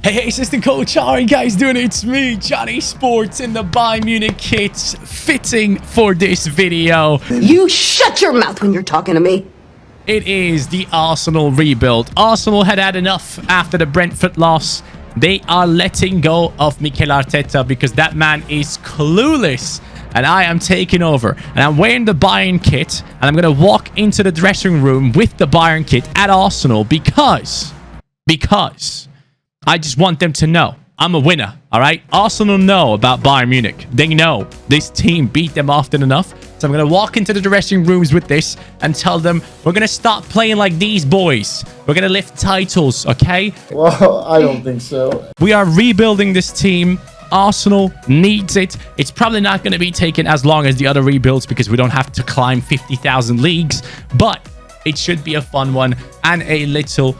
Hey, assistant coach, how are you guys doing? It's me, CaniSports, in the Bayern Munich kits, fitting for this video. You shut your mouth when you're talking to me. It is the Arsenal rebuild. Arsenal had enough after the Brentford loss. They are letting go of Mikel Arteta because that man is clueless. And I am taking over. And I'm wearing the Bayern kit. And I'm going to walk into the dressing room with the Bayern kit at Arsenal because I just want them to know I'm a winner, all right? Arsenal know about Bayern Munich. They know this team beat them often enough. So I'm going to walk into the dressing rooms with this and tell them we're going to stop playing like these boys. We're going to lift titles, okay? Well, I don't think so. We are rebuilding this team. Arsenal needs it. It's probably not going to be taken as long as the other rebuilds because we don't have to climb 50,000 leagues. But it should be a fun one and a little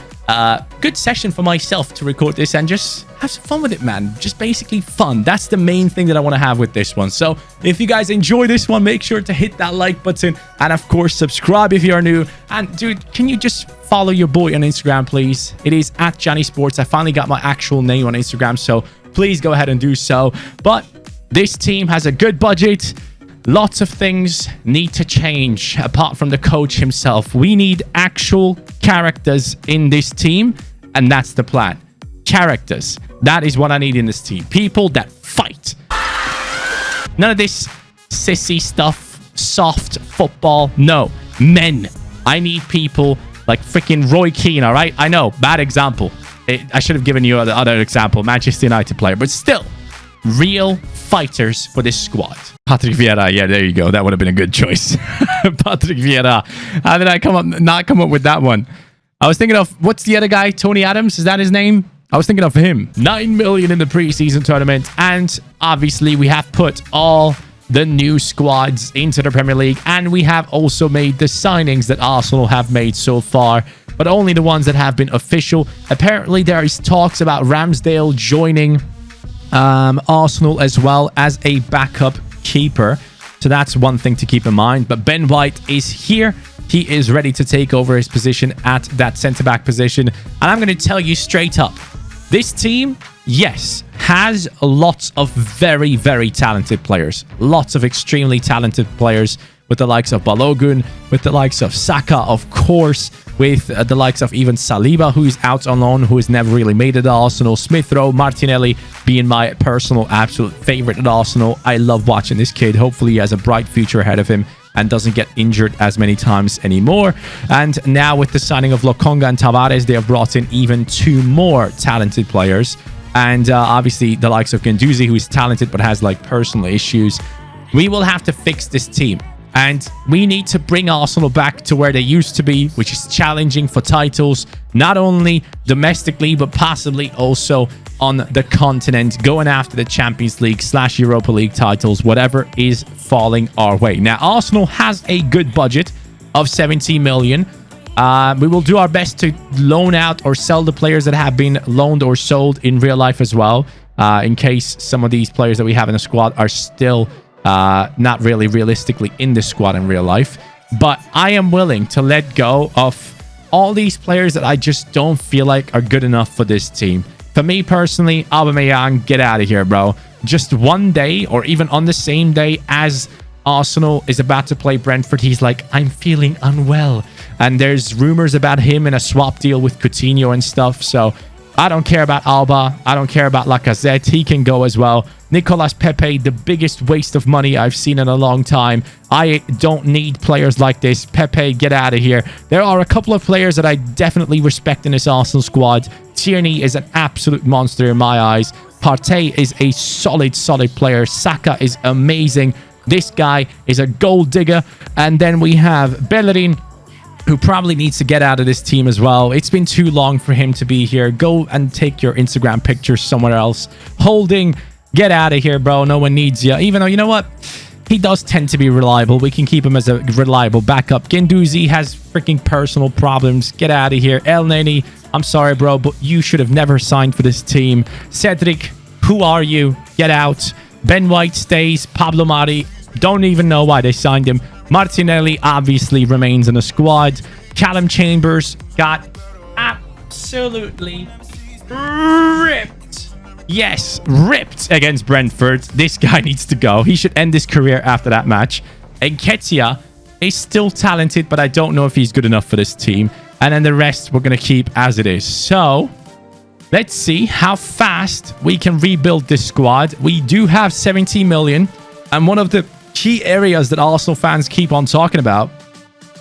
good session for myself to record this and just have some fun with it, man. Just basically fun. That's the main thing that I want to have with this one. So if you guys enjoy this one, make sure to hit that like button and of course subscribe if you're new. And dude, can you just follow your boy on Instagram, please? It is at CaniSports. I finally got my actual name on Instagram, so please go ahead and do so. But this team has a good budget. Lots of things need to change apart from the coach himself. We need actual characters in this team, and that's the plan. Characters. That is what I need in this team. People that fight. None of this sissy stuff, soft football. No. Men. I need people like freaking Roy Keane, all right? I know, bad example. I should have given you the other example, Manchester United player, but still, real fighters for this squad. Patrick Vieira, yeah, there you go. That would have been a good choice. Patrick Vieira. How did I not come up with that one? I was thinking of, what's the other guy? Tony Adams? Is that his name? I was thinking of him. 9 million in the preseason tournament. And obviously, we have put all the new squads into the Premier League. And we have also made the signings that Arsenal have made so far, but only the ones that have been official. Apparently, there is talks about Ramsdale joining Arsenal as well as a backup keeper. So that's one thing to keep in mind. But Ben White is here. He is ready to take over his position at that centre-back position. And I'm going to tell you straight up, this team, yes, has lots of very, very talented players. Lots of extremely talented players with the likes of Balogun, with the likes of Saka, of course, with the likes of even Saliba, who is out on loan, who has never really made it at Arsenal. Smith Rowe, Martinelli being my personal absolute favorite at Arsenal. I love watching this kid. Hopefully he has a bright future ahead of him and doesn't get injured as many times anymore. And now with the signing of Lokonga and Tavares, they have brought in even 2 more talented players. And obviously the likes of Guendouzi, who is talented but has like personal issues. We will have to fix this team. And we need to bring Arsenal back to where they used to be, which is challenging for titles, not only domestically, but possibly also on the continent, going after the Champions League / Europa League titles, whatever is falling our way. Now, Arsenal has a good budget of 70 million. We will do our best to loan out or sell the players that have been loaned or sold in real life as well, in case some of these players that we have in the squad are still not really realistically in the squad in real life. But I am willing to let go of all these players that I just don't feel like are good enough for this team. For me personally, Aubameyang, get out of here, bro. Just one day or even on the same day as Arsenal is about to play Brentford, he's like, I'm feeling unwell. And there's rumors about him in a swap deal with Coutinho and stuff. So I don't care about Alba. I don't care about Lacazette. He can go as well. Nicolas Pepe, the biggest waste of money I've seen in a long time. I don't need players like this. Pepe, get out of here. There are a couple of players that I definitely respect in this Arsenal squad. Tierney is an absolute monster in my eyes. Partey is a solid player. Saka is amazing. This guy is a goal digger. And then we have Bellerin, who probably needs to get out of this team as well. It's been too long for him to be here. Go and take your Instagram pictures somewhere else. Holding, get out of here, bro. No one needs you. Even though, you know what? He does tend to be reliable. We can keep him as a reliable backup. Guendouzi has freaking personal problems. Get out of here. El Neni, I'm sorry, bro, but you should have never signed for this team. Cedric, who are you? Get out. Ben White stays. Pablo Mari, don't even know why they signed him. Martinelli obviously remains in the squad. Callum Chambers got absolutely Ripped. Yes, ripped against Brentford. This guy needs to go. He should end his career after that match. Nketiah is still talented, but I don't know if he's good enough for this team. And then the rest we're going to keep as it is. So let's see how fast we can rebuild this squad. We do have 17 million. And one of the key areas that Arsenal fans keep on talking about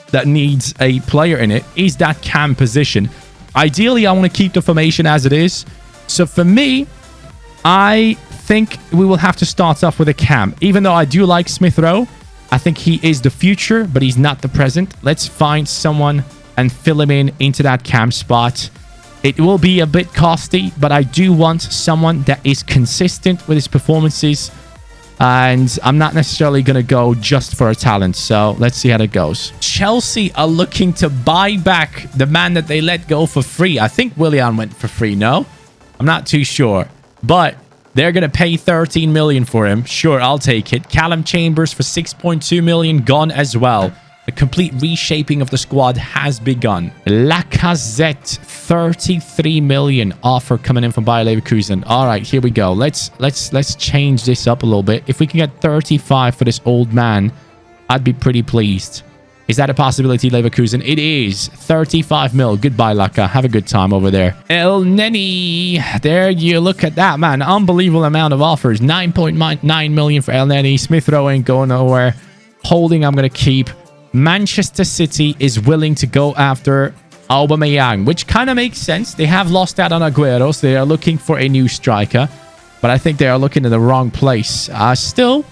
that needs a player in it is that cam position. Ideally, I want to keep the formation as it is. So for me, I think we will have to start off with a cam. Even though I do like Smith Rowe, I think he is the future, but he's not the present. Let's find someone and fill him in into that cam spot. It will be a bit costly, but I do want someone that is consistent with his performances. And I'm not necessarily going to go just for a talent. So let's see how that goes. Chelsea are looking to buy back the man that they let go for free. I think Willian went for free, no? I'm not too sure. But they're going to pay 13 million for him. Sure, I'll take it. Callum Chambers for 6.2 million gone as well. The complete reshaping of the squad has begun. Lacazette, 33 million offer coming in from Bayer Leverkusen. All right, here we go. Let's change this up a little bit. If we can get 35 for this old man, I'd be pretty pleased. Is that a possibility, Leverkusen? It is. 35 mil. Goodbye, Laka. Have a good time over there. El Neni. There you look at that, man. Unbelievable amount of offers. 9.9 million for El Neni. Smith Rowe ain't going nowhere. Holding, I'm going to keep. Manchester City is willing to go after Aubameyang, which kind of makes sense. They have lost out on Aguero, so they are looking for a new striker. But I think they are looking in the wrong place. Still,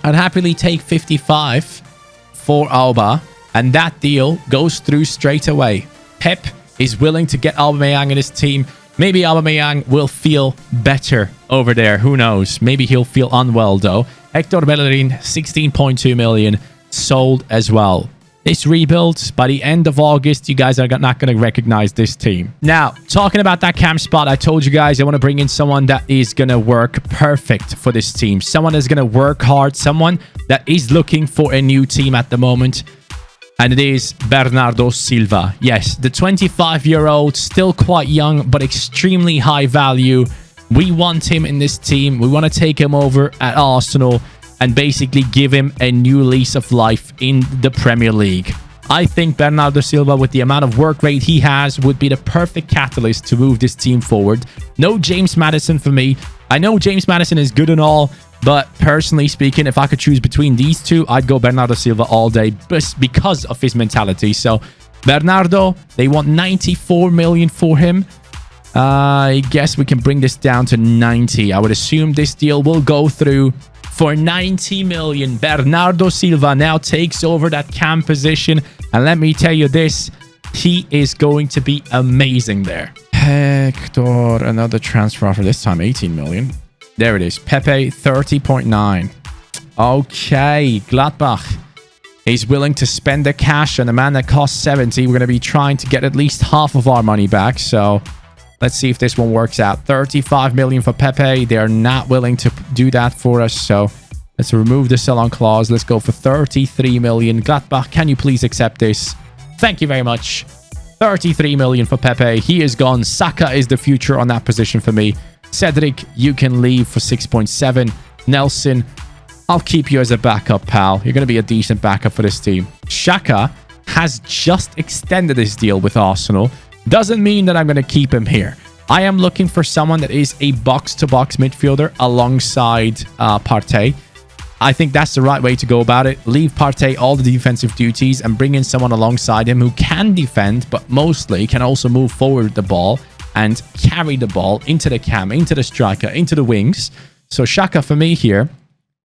I'd happily take 55 for Auba, and that deal goes through straight away. Pep is willing to get Aubameyang in his team. Maybe Aubameyang will feel better over there. Who knows? Maybe he'll feel unwell, though. Hector Bellerin, 16.2 million. Sold as well. This rebuild, by the end of August, you guys are not going to recognize this team. Now, talking about that cam spot, I told you guys I want to bring in someone that is going to work perfect for this team. Someone that's going to work hard. Someone that is looking for a new team at the moment. And it is Bernardo Silva. Yes, the 25-year-old, still quite young, but extremely high value. We want him in this team. We want to take him over at Arsenal and basically give him a new lease of life in the Premier League. I think Bernardo Silva, with the amount of work rate he has, would be the perfect catalyst to move this team forward. No James Maddison for me. I know James Maddison is good and all, but personally speaking, if I could choose between these two, I'd go Bernardo Silva all day because of his mentality. So Bernardo, they want 94 million for him. I guess we can bring this down to 90. I would assume this deal will go through. For 90 million, Bernardo Silva now takes over that cam position. And let me tell you this, he is going to be amazing there. Hector, another transfer offer, this time 18 million. There it is. Pepe, 30.9. Okay, Gladbach is willing to spend the cash on a man that costs 70. We're going to be trying to get at least half of our money back. So let's see if this one works out. 35 million for Pepe. They're not willing to do that for us. So let's remove the sell-on clause. Let's go for 33 million. Gladbach, can you please accept this? Thank you very much. 33 million for Pepe. He is gone. Saka is the future on that position for me. Cedric, you can leave for 6.7. Nelson, I'll keep you as a backup, pal. You're going to be a decent backup for this team. Xhaka has just extended his deal with Arsenal. Doesn't mean that I'm going to keep him here. I am looking for someone that is a box-to-box midfielder alongside Partey. I think that's the right way to go about it. Leave Partey all the defensive duties and bring in someone alongside him who can defend, but mostly can also move forward with the ball and carry the ball into the cam, into the striker, into the wings. So Xhaka for me here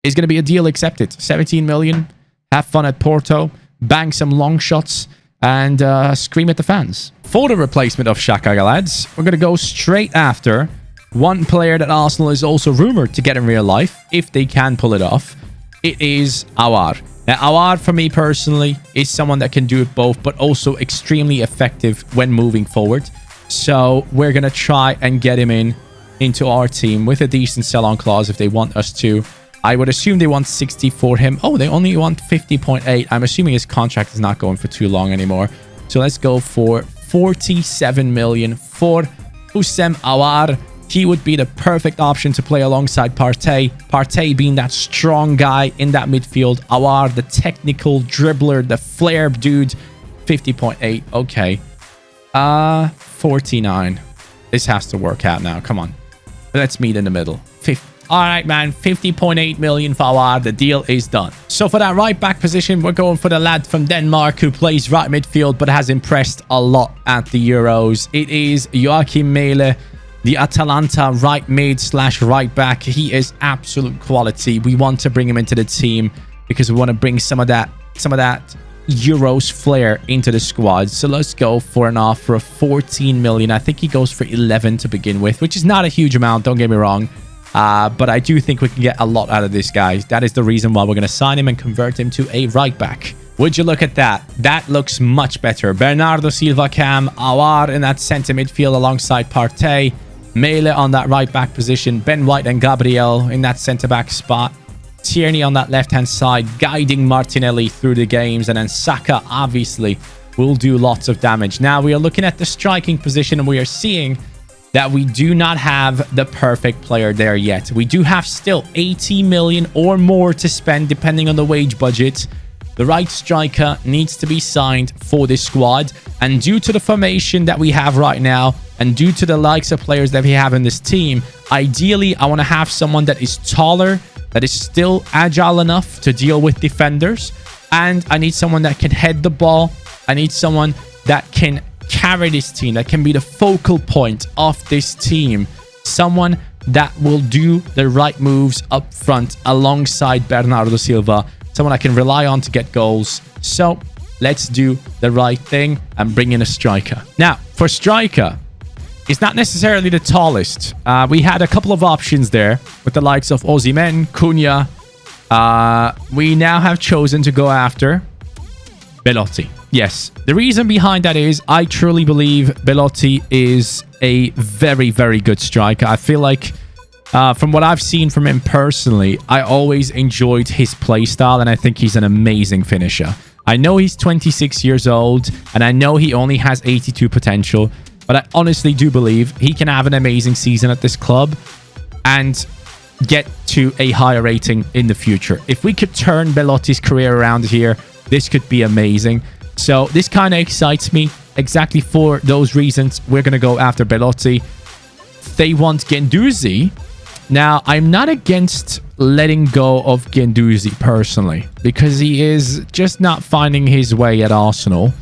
is going to be a deal accepted. 17 million. Have fun at Porto. Bang some long shots. And scream at the fans. For the replacement of Xhaka, lads, we're going to go straight after one player that Arsenal is also rumored to get in real life, if they can pull it off. It is Aouar. Now, Aouar, for me personally, is someone that can do it both, but also extremely effective when moving forward. So we're going to try and get him into our team with a decent sell-on clause if they want us to. I would assume they want 60 for him. Oh, they only want 50.8. I'm assuming his contract is not going for too long anymore. So let's go for 47 million for Houssem Aouar. He would be the perfect option to play alongside Partey. Partey being that strong guy in that midfield. Aouar, the technical dribbler, the flair dude. 50.8. Okay. 49. This has to work out now. Come on. Let's meet in the middle. 50. All right, man. 50.8 million for Aouar. The deal is done. So for that right back position, we're going for the lad from Denmark who plays right midfield but has impressed a lot at the Euros. It is Joachim Mæhle, the Atalanta right mid / right back. He is absolute quality. We want to bring him into the team because we want to bring some of that Euros flair into the squad. So let's go for an offer of 14 million. I think he goes for 11 to begin with, which is not a huge amount, don't get me wrong. But I do think we can get a lot out of this guy. That is the reason why we're going to sign him and convert him to a right back. Would you look at that? That looks much better. Bernardo Silva cam, Aouar in that centre midfield alongside Partey. Mæhle on that right back position. Ben White and Gabriel in that centre back spot. Tierney on that left-hand side, guiding Martinelli through the games. And then Saka, obviously, will do lots of damage. Now, we are looking at the striking position, and we are seeing that we do not have the perfect player there yet. We do have still 80 million or more to spend, depending on the wage budget. The right striker needs to be signed for this squad. And due to the formation that we have right now, and due to the likes of players that we have in this team, ideally, I want to have someone that is taller, that is still agile enough to deal with defenders. And I need someone that can head the ball. I need someone that can carry this team, that can be the focal point of this team. Someone that will do the right moves up front alongside Bernardo Silva. Someone I can rely on to get goals. So let's do the right thing and bring in a striker. Now, for striker, it's not necessarily the tallest. We had a couple of options there with the likes of Osimhen, Cunha. We now have chosen to go after Belotti. Yes, the reason behind that is I truly believe Belotti is a very, very good striker. I feel like from what I've seen from him personally, I always enjoyed his play style, and I think he's an amazing finisher. I know he's 26 years old, and I know he only has 82 potential, but I honestly do believe he can have an amazing season at this club and get to a higher rating in the future. If we could turn Belotti's career around here, this could be amazing. So this kind of excites me. Exactly for those reasons, we're going to go after Belotti. They want Guendouzi. Now, I'm not against letting go of Guendouzi personally, because he is just not finding his way at Arsenal.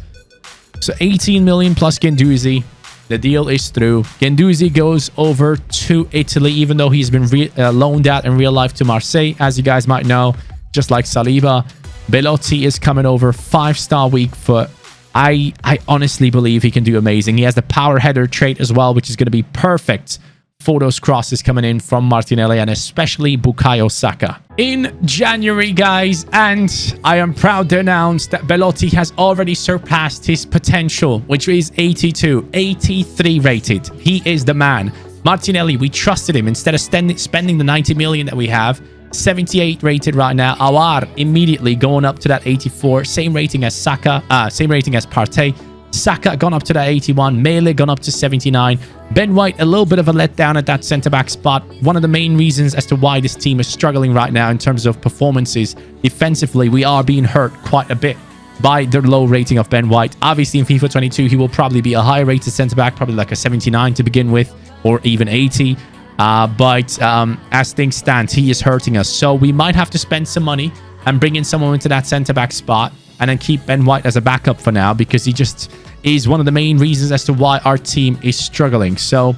So 18 million plus Guendouzi. The deal is through. Guendouzi goes over to Italy, even though he's been loaned out in real life to Marseille, as you guys might know, just like Saliba. Belotti is coming over, 5-star weak foot. I honestly believe he can do amazing. He has the power header trait as well, which is going to be perfect for those crosses coming in from Martinelli and especially Bukayo Saka. In January, guys, and I am proud to announce that Belotti has already surpassed his potential, which is 82, 83 rated. He is the man. Martinelli, we trusted him instead of spending the 90 million that we have. 78 rated right now. Aouar immediately going up to that 84. Same rating as Saka. Same rating as Partey. Saka gone up to that 81. Mæhle gone up to 79. Ben White, a little bit of a letdown at that centre-back spot. One of the main reasons as to why this team is struggling right now in terms of performances. Defensively, we are being hurt quite a bit by the low rating of Ben White. Obviously, in FIFA 22, he will probably be a higher rated centre-back, probably like a 79 to begin with, or even 80. But as things stand, he is hurting us. So we might have to spend some money and bring in someone into that centre-back spot and then keep Ben White as a backup for now, because he just is one of the main reasons as to why our team is struggling. So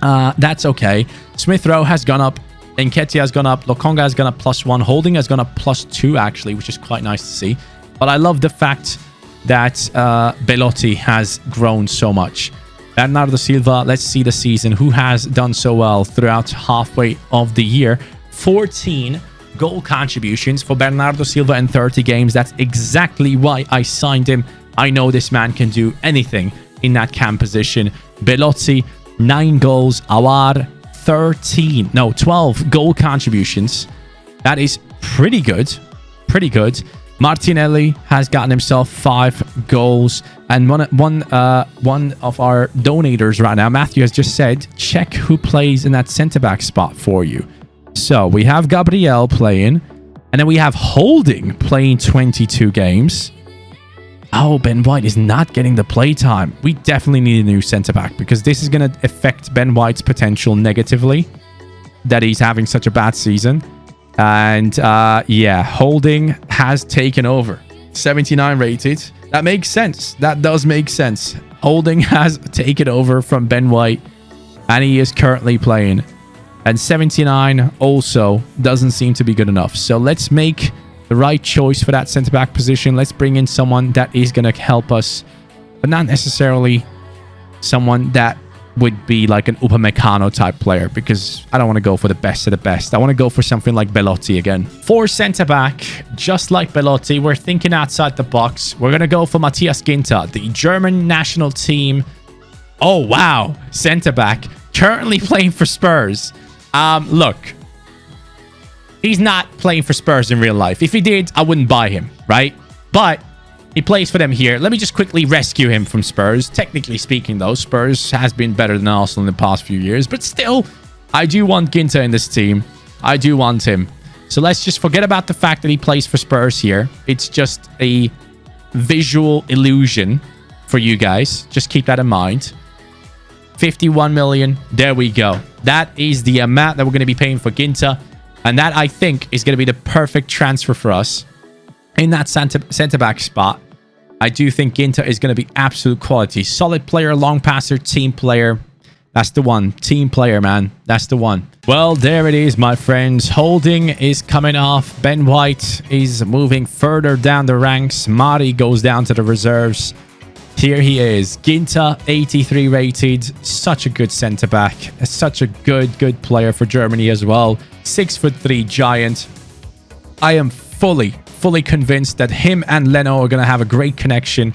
that's okay. Smith Rowe has gone up. Nketiah has gone up. Lokonga has gone up +1. Holding has gone up +2, actually, which is quite nice to see. But I love the fact that Belotti has grown so much. Bernardo Silva, let's see the season. Who has done so well throughout halfway of the year? 14 goal contributions for Bernardo Silva in 30 games. That's exactly why I signed him. I know this man can do anything in that cam position. Belotti, 9 goals. Aouar, 12 goal contributions. That is pretty good. Pretty good. Martinelli has gotten himself 5 goals. And one of our donators right now, Matthew, has just said, check who plays in that centre-back spot for you. So we have Gabriel playing. And then we have Holding playing 22 games. Oh, Ben White is not getting the play time. We definitely need a new centre-back because this is going to affect Ben White's potential negatively that he's having such a bad season. And yeah, Holding has taken over. 79 rated. That makes sense. That does make sense. Holding has taken over from Ben White and he is currently playing. And 79 also doesn't seem to be good enough. So let's make the right choice for that centre-back position. Let's bring in someone that is going to help us, but not necessarily someone that would be like an Upamecano type player, because I don't want to go for the best of the best. I want to go for something like Belotti again. For centre-back, just like Belotti, we're thinking outside the box. We're going to go for Matthias Ginter, the German national team. Oh, wow. Centre-back, currently playing for Spurs. Look, he's not playing for Spurs in real life. If he did, I wouldn't buy him, right? But he plays for them here. Let me just quickly rescue him from Spurs. Technically speaking, though, Spurs has been better than Arsenal in the past few years. But still, I do want Ginter in this team. I do want him. So let's just forget about the fact that he plays for Spurs here. It's just a visual illusion for you guys. Just keep that in mind. 51 million. There we go. That is the amount that we're going to be paying for Ginter. And that, I think, is going to be the perfect transfer for us in that centre-back spot. I do think Ginter is going to be absolute quality. Solid player, long passer, team player. That's the one. Team player, man. That's the one. Well, there it is, my friends. Holding is coming off. Ben White is moving further down the ranks. Mari goes down to the reserves. Here he is. Ginter, 83 rated. Such a good centre-back. Such a good player for Germany as well. 6'3" giant. I am fully convinced that him and Leno are going to have a great connection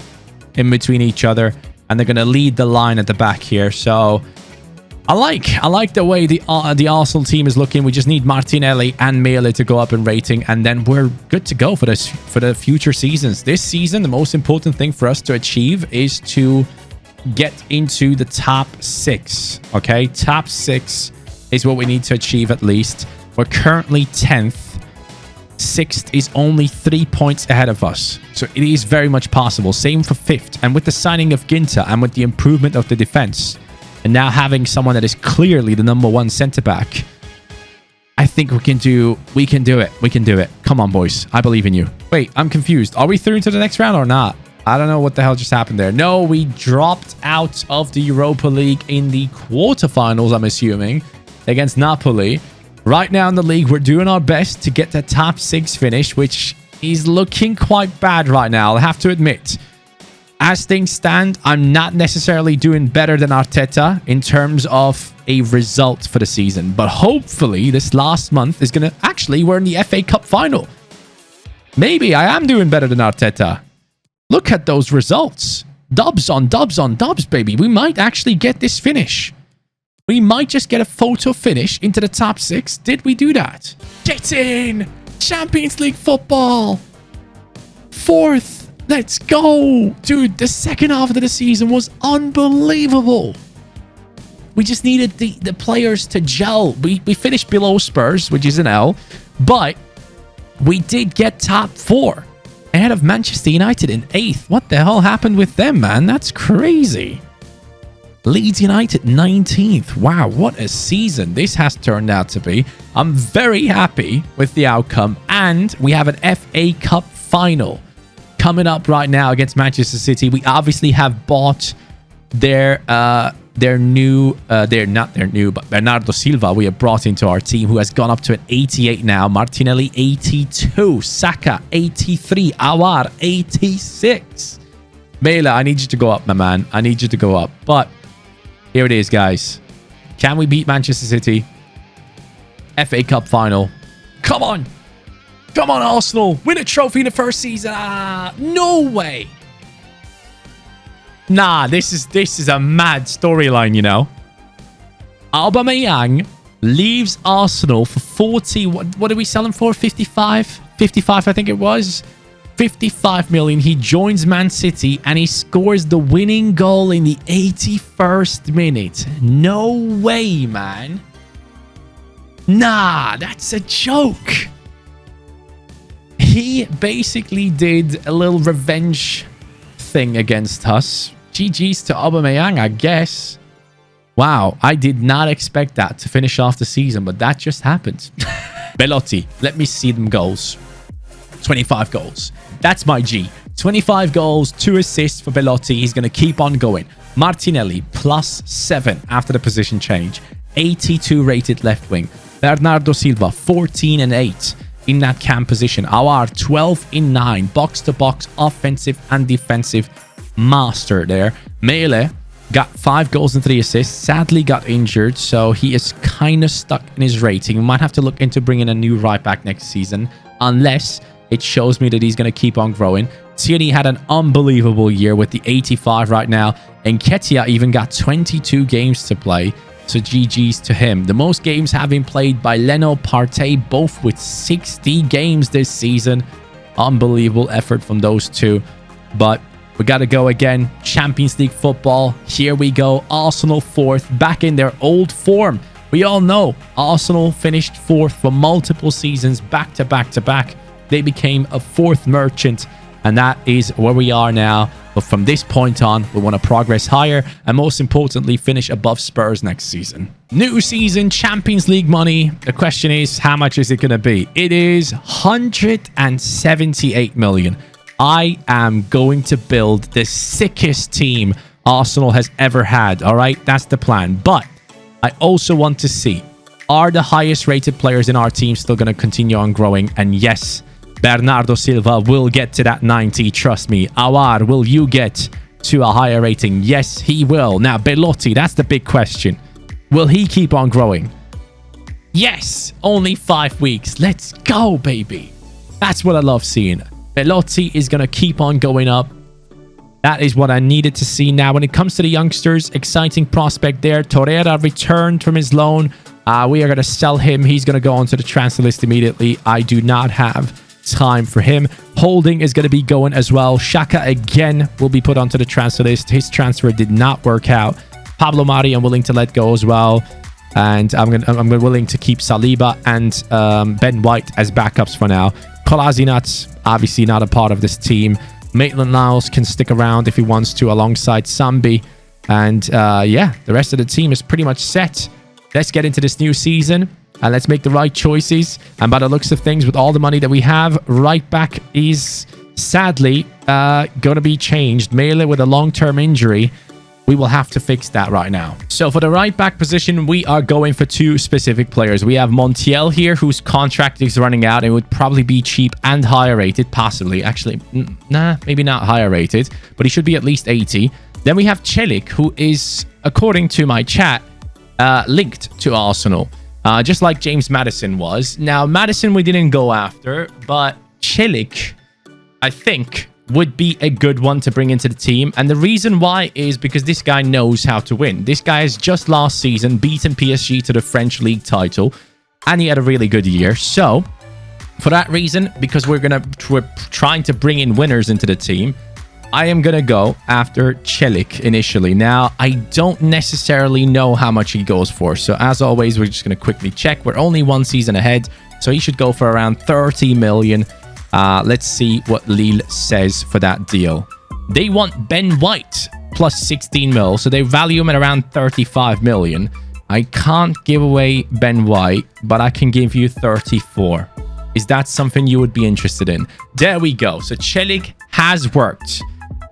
in between each other. And they're going to lead the line at the back here. So I like the way the Arsenal team is looking. We just need Martinelli and Mele to go up in rating, and then we're good to go for the future seasons. This season, the most important thing for us to achieve is to get into the top 6. Okay, top 6 is what we need to achieve at least. We're currently 10th. 6th is only 3 points ahead of us, so it is very much possible. Same for 5th, and with the signing of Ginter and with the improvement of the defense, and now having someone that is clearly the #1 centre-back, I think we can do it. We can do it. Come on, boys. I believe in you. Wait, I'm confused. Are we through to the next round or not? I don't know what the hell just happened there. No, we dropped out of the Europa League in the quarterfinals, I'm assuming, against Napoli. Right now in the league, we're doing our best to get the top 6 finish, which is looking quite bad right now, I'll have to admit. As things stand, I'm not necessarily doing better than Arteta in terms of a result for the season. But hopefully, this last month is going to... Actually, we're in the FA Cup final. Maybe I am doing better than Arteta. Look at those results. Dubs on dubs on dubs, baby. We might actually get this finish. We might just get a photo finish into the top 6. Did we do that? Get in! Champions League football! 4th! Let's go! Dude, the second half of the season was unbelievable. We just needed the players to gel. We finished below Spurs, which is an L, but we did get top 4 ahead of Manchester United in 8th. What the hell happened with them, man? That's crazy. Leeds United 19th. Wow, what a season this has turned out to be. I'm very happy with the outcome, and we have an FA Cup final coming up right now against Manchester City. We obviously have bought their new, but Bernardo Silva we have brought into our team, who has gone up to an 88 now. Martinelli 82, Saka 83, Awar 86. Mela, I need you to go up, my man. I need you to go up. But here it is, guys. Can we beat Manchester City? FA Cup final. Come on. Come on, Arsenal. Win a trophy in the first season. No way. Nah, this is a mad storyline, you know. Aubameyang leaves Arsenal for 40. What did we sell him for? 55? 55, I think it was. 55 million. He joins Man City and he scores the winning goal in the 81st minute. No way, man. Nah, that's a joke. He basically did a little revenge thing against us. GG's to Aubameyang, I guess. Wow, I did not expect that to finish off the season, but that just happened. Belotti, let me see them goals. 25 goals. That's my G. 25 goals, 2 assists for Belotti. He's going to keep on going. Martinelli, +7 after the position change. 82 rated left wing. Bernardo Silva, 14 and 8 in that cam position. Aouar, 12 in 9. Box-to-box, offensive and defensive master there. Mele got 5 goals and 3 assists. Sadly got injured, so he is kind of stuck in his rating. We might have to look into bringing a new right back next season, unless it shows me that he's going to keep on growing. Tierney had an unbelievable year with the 85 right now. And Nketiah even got 22 games to play. So GG's to him. The most games have been played by Leno, Partey, both with 60 games this season. Unbelievable effort from those two. But we got to go again. Champions League football. Here we go. Arsenal 4th, back in their old form. We all know Arsenal finished 4th for multiple seasons, back to back to back. They became a 4th merchant, and that is where we are now. But from this point on, we want to progress higher and most importantly, finish above Spurs next season. New season, Champions League money. The question is, how much is it going to be? It is 178 million. I am going to build the sickest team Arsenal has ever had. All right, that's the plan. But I also want to see, are the highest rated players in our team still going to continue on growing? And yes, Bernardo Silva will get to that 90, trust me. Aouar, will you get to a higher rating? Yes, he will. Now, Belotti, that's the big question. Will he keep on growing? Yes, only 5 weeks. Let's go, baby. That's what I love seeing. Belotti is going to keep on going up. That is what I needed to see. Now, when it comes to the youngsters, exciting prospect there. Torreira returned from his loan. We are going to sell him. He's going to go onto the transfer list immediately. I do not have time for him. Holding is going to be going as well. Xhaka again will be put onto the transfer list. His transfer did not work out. Pablo Mari I'm willing to let go as well. And I'm willing to keep Saliba and Ben White as backups for now. Kolasinac, obviously not a part of this team. Maitland-Niles can stick around if he wants to alongside Sambi. And yeah, the rest of the team is pretty much set. Let's get into this new season and let's make the right choices. And by the looks of things, with all the money that we have, right back is sadly going to be changed. Mele with a long-term injury. We will have to fix that right now. So for the right back position, we are going for 2 specific players. We have Montiel here, whose contract is running out. It would probably be cheap and higher rated, possibly. Actually, nah, maybe not higher rated, but he should be at least 80. Then we have Celik, who is, according to my chat, linked to Arsenal, just like James Maddison was. Now, Maddison we didn't go after, but Celik, I think, would be a good one to bring into the team. And the reason why is because this guy knows how to win. This guy has just last season beaten PSG to the French league title, and he had a really good year. So for that reason, because we're trying to bring in winners into the team, I am gonna go after Celik initially. Now, I don't necessarily know how much he goes for, so as always, we're just gonna quickly check. We're only 1 season ahead, so he should go for around 30 million. Let's see what Lille says for that deal. They want Ben White plus 16 mil, so they value him at around 35 million. I can't give away Ben White, but I can give you 34. Is that something you would be interested in? There we go. So Celik has worked.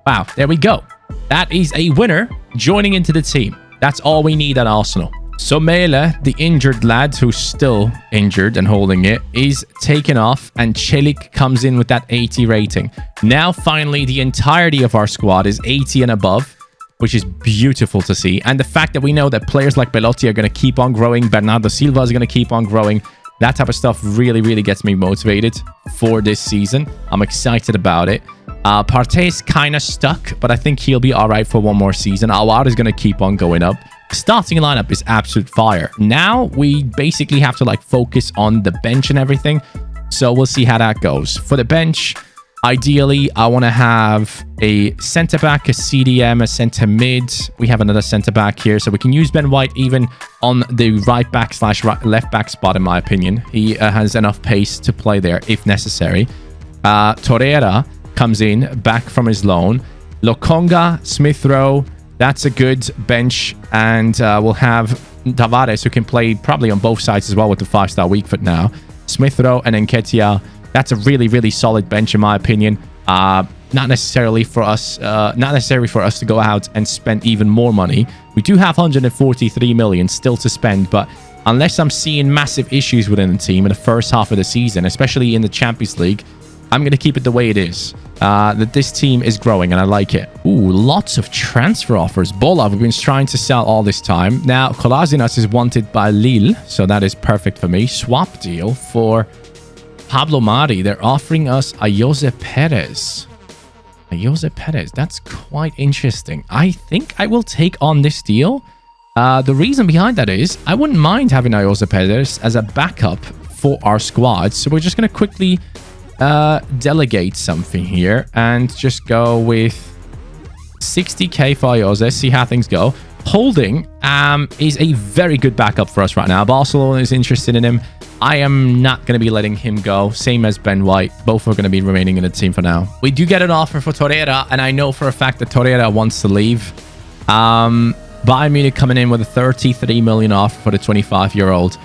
Wow, there we go. That is a winner joining into the team. That's all we need at Arsenal. So Mele, the injured lad who's still injured and holding it, is taken off, and Celik comes in with that 80 rating. Now, finally, the entirety of our squad is 80 and above, which is beautiful to see. And the fact that we know that players like Belotti are going to keep on growing, Bernardo Silva is going to keep on growing, that type of stuff really, really gets me motivated for this season. I'm excited about it. Partey is kind of stuck, but I think he'll be all right for 1 more season. Aouar is going to keep on going up. Starting lineup is absolute fire. Now we basically have to focus on the bench and everything. So we'll see how that goes. For the bench, Ideally, I want to have a centre-back, a CDM, a centre-mid. We have another centre-back here, so we can use Ben White even on the right-back / left-back spot, in my opinion. He has enough pace to play there if necessary. Torreira comes in, back from his loan. Lokonga, Smith Rowe, that's a good bench. And we'll have Tavares, who can play probably on both sides as well with the 5-star weak foot now. Smith Rowe and Nketiah. That's a really, really solid bench, in my opinion. Not necessarily for us to go out and spend even more money. We do have 143 million still to spend, but unless I'm seeing massive issues within the team in the first half of the season, especially in the Champions League, I'm going to keep it the way it is. That this team is growing, and I like it. Ooh, lots of transfer offers. Bola, we've been trying to sell all this time. Now, Kolasinac is wanted by Lille, so that is perfect for me. Swap deal for Pablo Mari. They're offering us Ayoze Perez. Ayoze Perez. That's quite interesting. I think I will take on this deal. The reason behind that is I wouldn't mind having Ayoze Perez as a backup for our squad. So we're just going to quickly delegate something here and just go with 60k for Ayoze. See how things go. Holding is a very good backup for us right now. Barcelona is interested in him. I am not going to be letting him go. Same as Ben White. Both are going to be remaining in the team for now. We do get an offer for Torreira, and I know for a fact that Torreira wants to leave. Bayern Munich coming in with a 33 million offer for the 25-year-old.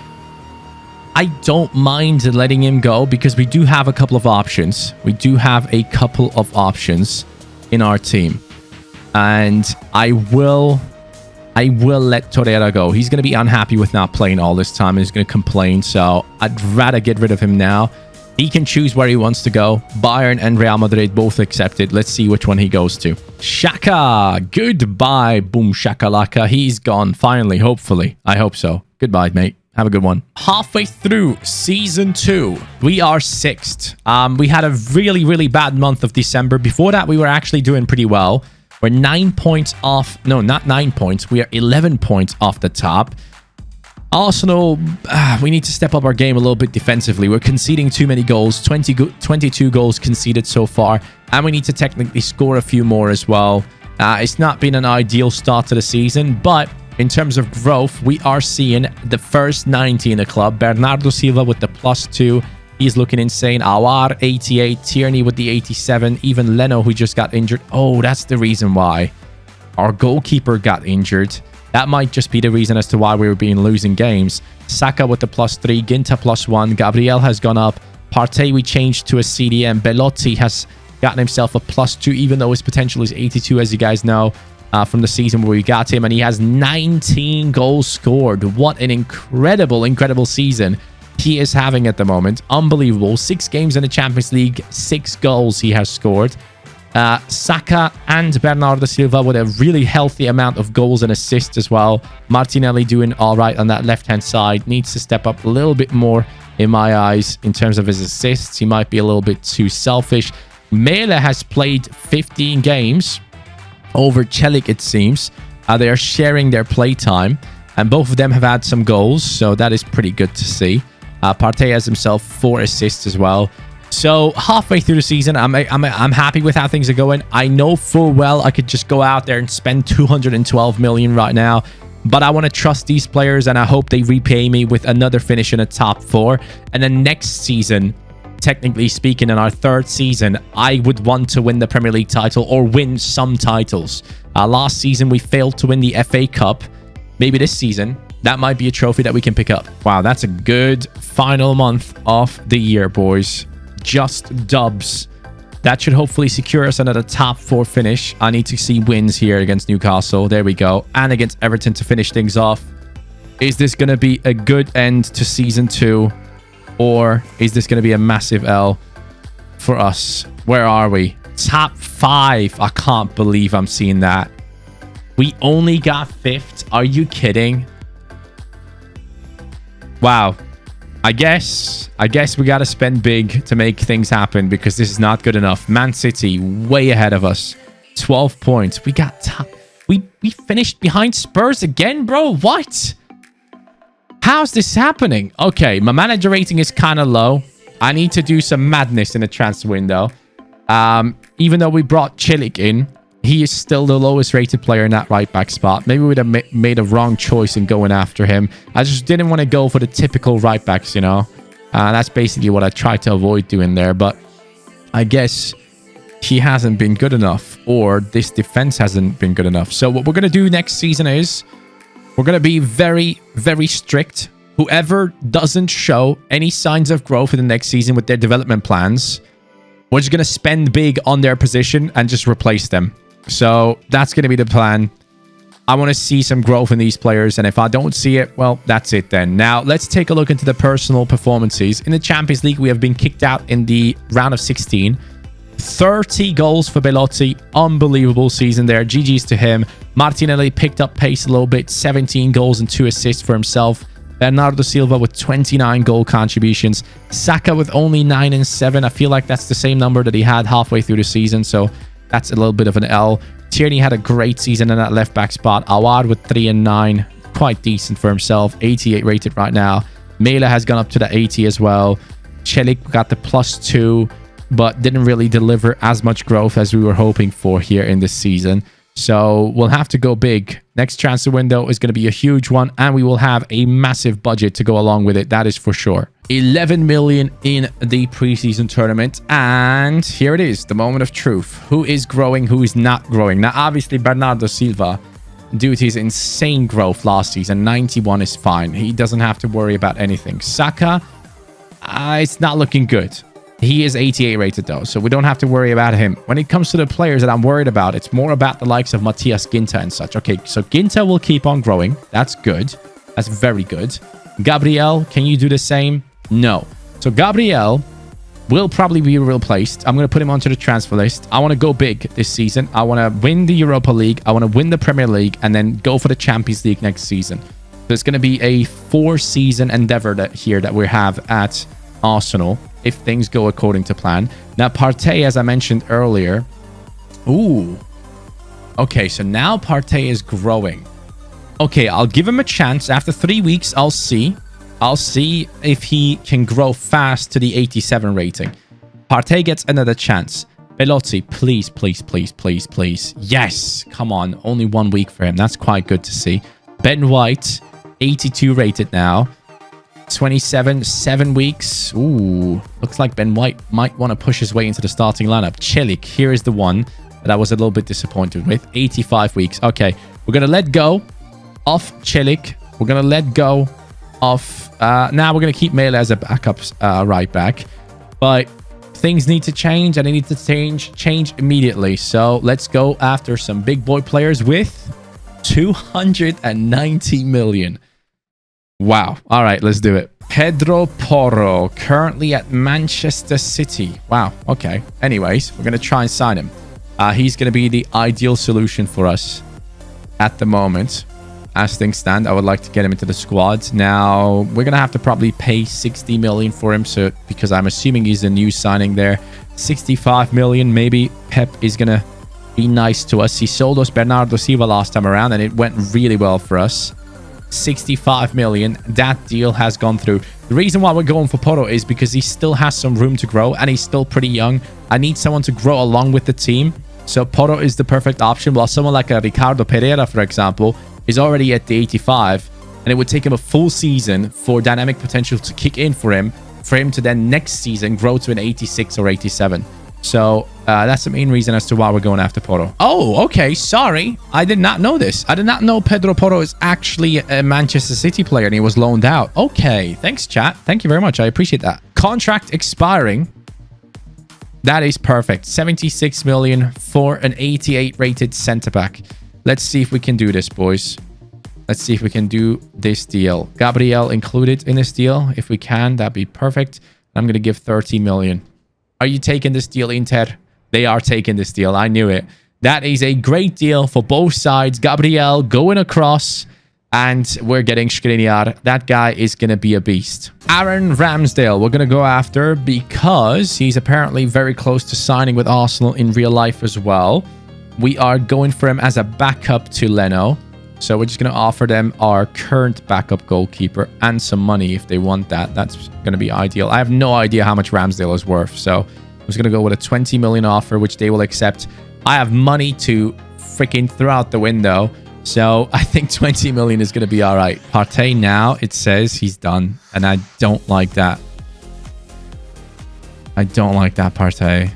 I don't mind letting him go because we do have a couple of options. We do have a couple of options in our team. And I will let Torreira go. He's going to be unhappy with not playing all this time. He's going to complain. So I'd rather get rid of him now. He can choose where he wants to go. Bayern and Real Madrid both accepted. Let's see which one he goes to. Xhaka. Goodbye. Boom shakalaka. He's gone finally. Hopefully. I hope so. Goodbye, mate. Have a good one. Halfway through season 2, we are 6th. We had a really, really bad month of December. Before that, we were actually doing pretty well. We're 9 points off. No, not 9 points. We are 11 points off the top. Arsenal, we need to step up our game a little bit defensively. We're conceding too many goals. 22 goals conceded so far. And we need to technically score a few more as well. It's not been an ideal start to the season, but in terms of growth, we are seeing the first 90 in the club. Bernardo Silva with the +2. He's looking insane. Awar, 88. Tierney with the 87. Even Leno, who just got injured. Oh, that's the reason why. Our goalkeeper got injured. That might just be the reason as to why we were losing games. Saka with the +3. Ginta +1. Gabriel has gone up. Partey we changed to a CDM. Belotti has gotten himself a +2, even though his potential is 82, as you guys know. From the season where we got him, and he has 19 goals scored. What an incredible season he is having at the moment. Unbelievable. 6 games in the Champions League, 6 goals he has scored. Saka and Bernardo Silva with a really healthy amount of goals and assists as well. Martinelli doing all right on that left-hand side. Needs to step up a little bit more in my eyes in terms of his assists. He might be a little bit too selfish. Mele has played 15 games over Celik, it seems. They are sharing their play time, and both of them have had some goals, so that is pretty good to see. Partey has himself 4 assists as well. So halfway through the season, I'm happy with how things are going. I know full well I could just go out there and spend 212 million right now, but I want to trust these players, and I hope they repay me with another finish in the top 4. And then next season, technically speaking, in our 3rd season, I would want to win the Premier League title or win some titles. Last season, we failed to win the FA Cup. Maybe this season, that might be a trophy that we can pick up. Wow, that's a good final month of the year, boys. Just dubs. That should hopefully secure us another top 4 finish. I need to see wins here against Newcastle. There we go. And against Everton to finish things off. Is this going to be a good end to season 2? Or is this going to be a massive L for us? Where are we? Top 5. I can't believe I'm seeing that. We only got 5th. Are you kidding? Wow. I guess we got to spend big to make things happen, because this is not good enough. Man City way ahead of us. 12 points. We got top. We finished behind Spurs again, bro. What? How's this happening? Okay, my manager rating is kind of low. I need to do some madness in the transfer window. Even though we brought Cilic in, he is still the lowest rated player in that right back spot. Maybe we'd have made a wrong choice in going after him. I just didn't want to go for the typical right backs, you know. That's basically what I tried to avoid doing there. But I guess he hasn't been good enough, or this defense hasn't been good enough. So what we're going to do next season is we're going to be very, very strict. Whoever doesn't show any signs of growth in the next season with their development plans, we're just going to spend big on their position and just replace them. So that's going to be the plan. I want to see some growth in these players. And if I don't see it, well, that's it then. Now, let's take a look into the personal performances. In the Champions League, we have been kicked out in the round of 16. 30 goals for Belotti. Unbelievable season there. GG's to him. Martinelli picked up pace a little bit. 17 goals and 2 assists for himself. Bernardo Silva with 29 goal contributions. Saka with only 9 and 7. I feel like that's the same number that he had halfway through the season. So that's a little bit of an L. Tierney had a great season in that left back spot. Awad with 3 and 9. Quite decent for himself. 88 rated right now. Mela has gone up to the 80 as well. Cilic got the +2, but didn't really deliver as much growth as we were hoping for here in this season. So we'll have to go big. Next transfer window is going to be a huge one, and we will have a massive budget to go along with it. That is for sure. 11 million in the preseason tournament. And here it is, the moment of truth. Who is growing, who is not growing? Now, obviously, Bernardo Silva, due to his insane growth last season, 91 is fine. He doesn't have to worry about anything. Saka, it's not looking good. He is 88 rated though, so we don't have to worry about him. When it comes to the players that I'm worried about, it's more about the likes of Matthias Ginter and such. Okay, so Ginter will keep on growing. That's good. That's very good. Gabriel, can you do the same? No. So Gabriel will probably be replaced. I'm going to put him onto the transfer list. I want to go big this season. I want to win the Europa League. I want to win the Premier League and then go for the Champions League next season. So it's going to be a 4-season endeavor that we have at Arsenal, if things go according to plan. Now, Partey, as I mentioned earlier. Ooh. Okay, so now Partey is growing. Okay, I'll give him a chance. After 3 weeks, I'll see. I'll see if he can grow fast to the 87 rating. Partey gets another chance. Belotti, please, please, please, please, please. Yes, come on. Only 1 week for him. That's quite good to see. Ben White, 82 rated now. 27, 7 weeks. Ooh, looks like Ben White might want to push his way into the starting lineup. Cilic, here is the one that I was a little bit disappointed with. 85 weeks. Okay, we're going to let go of Cilic. We're going to let go of... now we're going to keep Mela as a backup right back. But things need to change, and they need to change immediately. So let's go after some big boy players with 290 million. Wow. All right, let's do it. Pedro Porro, currently at Manchester City. Wow. Okay. Anyways, we're going to try and sign him. He's going to be the ideal solution for us at the moment. As things stand, I would like to get him into the squad. Now, we're going to have to probably pay 60 million for him, so because I'm assuming he's a new signing there. 65 million, maybe Pep is going to be nice to us. He sold us Bernardo Silva last time around, and it went really well for us. 65 million. That deal has gone through. The reason why we're going for Porro is because he still has some room to grow, and he's still pretty young. I need someone to grow along with the team, so Porro is the perfect option, while someone like a Ricardo Pereira, for example, is already at the 85, and it would take him a full season for dynamic potential to kick in for him to then next season grow to an 86 or 87. So that's the main reason as to why we're going after Porro. Oh, okay. Sorry. I did not know this. I did not know Pedro Porro is actually a Manchester City player and he was loaned out. Okay. Thanks, chat. Thank you very much. I appreciate that. Contract expiring. That is perfect. 76 million for an 88 rated centre back. Let's see if we can do this, boys. Let's see if we can do this deal. Gabriel included in this deal. If we can, that'd be perfect. I'm going to give 30 million. Are you taking this deal, Inter? They are taking this deal. I knew it. That is a great deal for both sides. Gabriel going across, and we're getting Skriniar. That guy is going to be a beast. Aaron Ramsdale, we're going to go after because he's apparently very close to signing with Arsenal in real life as well. We are going for him as a backup to Leno. So we're just going to offer them our current backup goalkeeper and some money if they want that. That's going to be ideal. I have no idea how much Ramsdale is worth. So was going to go with a 20 million offer, which they will accept. I have money to freaking throw out the window. So I think 20 million is going to be all right. Partey now, it says he's done. And I don't like that. I don't like that, Partey.